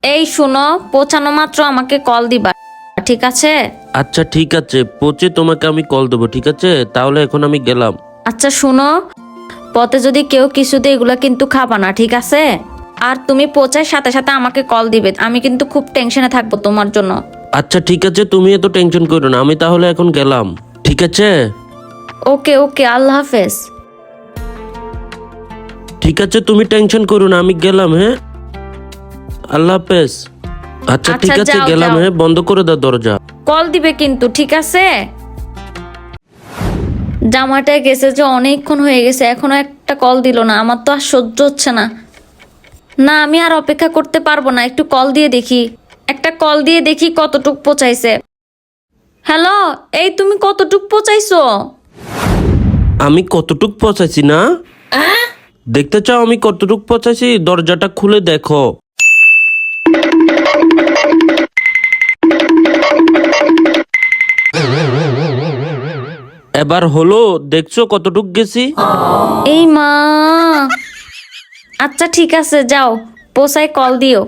এই শুনো, পৌঁছানো মাত্র আমাকে কল দিবা, ঠিক আছে? আচ্ছা ঠিক আছে, পৌঁছে তোমাকে আমি কল দেবো, ঠিক আছে? তাহলে এখন আমি গেলাম। আচ্ছা শুনো, পথে যদি কেউ কিছু দেয় এগুলা কিন্তু খাবা না, ঠিক আছে? আর তুমি পৌঁছার সাথে সাথে আমাকে কল দিবে, আমি কিন্তু খুব টেনশনে থাকবো তোমার জন্য। আচ্ছা ঠিক আছে, তুমি এত টেনশন করো না, আমি তাহলে এখন গেলাম, ঠিক আছে? ওকে ওকে, আল্লাহ হাফেজ। ঠিক আছে, তুমি টেনশন করো না, আমি গেলাম। হ্যাঁ, আল্লাহ হাফেজ। আচ্ছা ঠিক আচ্ছা, আছে, যাও, গেলাম। যাও। হ্যাঁ, বন্ধ করে দাও দরজা। কল দিবে কিন্তু, ঠিক আছে? জামাটা গেছে যে অনেকক্ষণ হয়ে গেছে, এখনো একটা কল দিল না, আমার তো আর সহ্য হচ্ছে না। না, আমি আর অপেক্ষা করতে পারবো না, একটু কল দিয়ে দেখি। একটা কল দিয়ে দেখি কতটুক পৌঁছাইছে। হ্যালো, এই তুমি কতটুক পৌঁছাইছো? আমি কতটুক পৌঁছাইছি না? দেখতে চাও আমি কতটুক পৌঁছাইছি? দরজাটা খুলে দেখো। এবার হলো, দেখছো কতটুক গেছি? এই মা। আচ্ছা ঠিক আছে, যাও পৌঁছায় কল দিও।